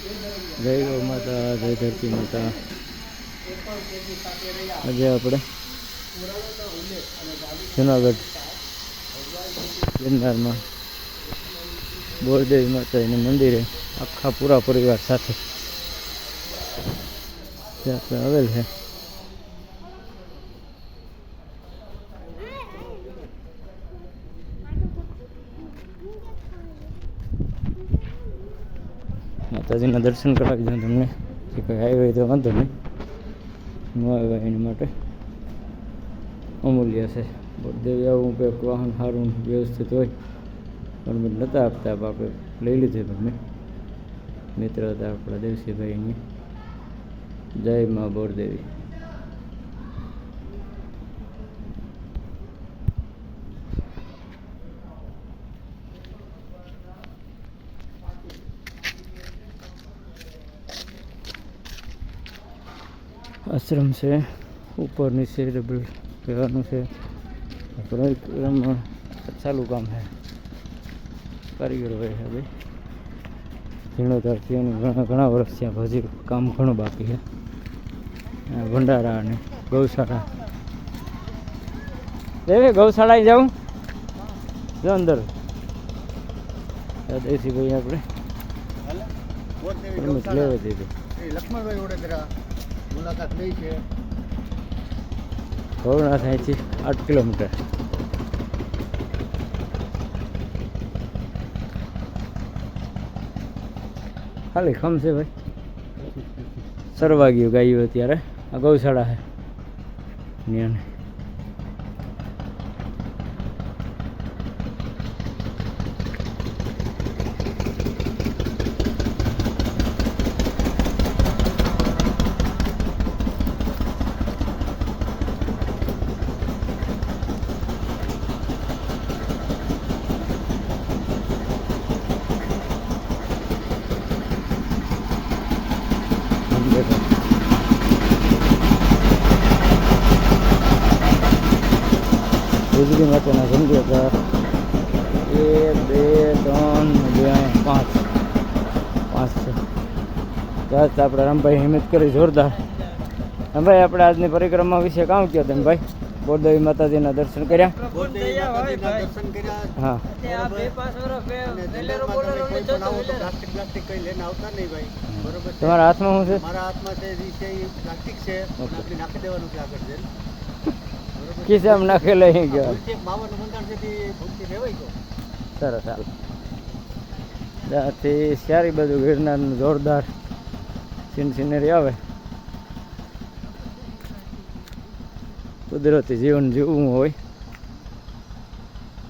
જય ગૌ માતા, જય ધરતી માતા. આજે આપણે જુનાગઢ ગિરનારમાં બોરદેવી માતાજીના મંદિરે આખા પૂરા પરિવાર સાથે ત્યાં આપણે આવેલ છે. માતાજીના દર્શન કરાવી દઉં તમને. જે કંઈ આવ્યો હોય તો વાંધો નહીં, ન આવ્યા એની માટે અમૂલ્ય છે. બોરદેવી આવું કંઈક વાહન સારું વ્યવસ્થિત હોય પણ મેં નહોતા આપતા, આપણે લઈ લીધું. તમે મિત્ર હતા આપણા દેવસીભાઈની. જય મા બોરદેવી. આશ્રમ છે, ઉપર નીચે ડબલ કહેવાનું છે. પરિક્રમા ચાલુ કામ છે, કારીગરો હોય છે ભાઈ જીર્ણોદ્ધારથી ઘણા વર્ષ ત્યાં હજી કામ ઘણું બાકી છે. ભંડારા અને ગૌશાળા. દેવી ગૌશાળા જાઉં જો અંદર દેશીભાઈ આપણે લેવા દીધું. લક્ષ્મણભાઈ વડોદરા મુલાકાત લઈ છે. ભવનાથ અહીંથી 8 કિલોમીટર. ખાલી ખમશે ભાઈ. સરવાગ્યું ગાયું અત્યારે. આ ગૌશાળા છે ત્યાં. વીજળી માટેના જનરેટર 1 2 3 5 છે. બસ આપણે રામભાઈ હિંમત કરી જોરદાર. રામભાઈ આપણે આજની પરિક્રમા વિશે કામ કહો તમે ભાઈ. બોરદેવી માતાજીના દર્શન કર્યા. હા તમારા હાથમાં શું છે? મારા હાથમાં છે પ્લાસ્ટિક છે, નાખી દેવાનું છે આગળ જઈને. ખિસ્સામાં નાખેલા અહીં ગયો. સરસ હાલ ત્યાંથી સારી બાજુ ગિરનારનું જોરદાર સિનરી આવે. કુદરતી જીવન જીવવું હોય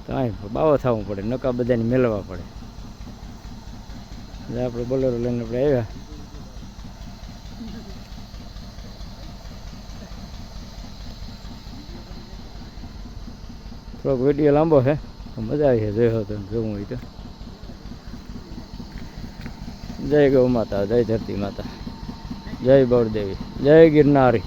તો અહીં બાવો થવું પડે, નકા બધાને મેળવવા પડે. આપણે બોલેરો લઈને આપણે આવ્યા. થોડોક વિડીયો લાંબો છે, મજા આવી છે જોયો તો જોવું હોય તો. જય ગૌ માતા, જય ધરતી માતા, જય બોરદેવી, જય ગિરનારી.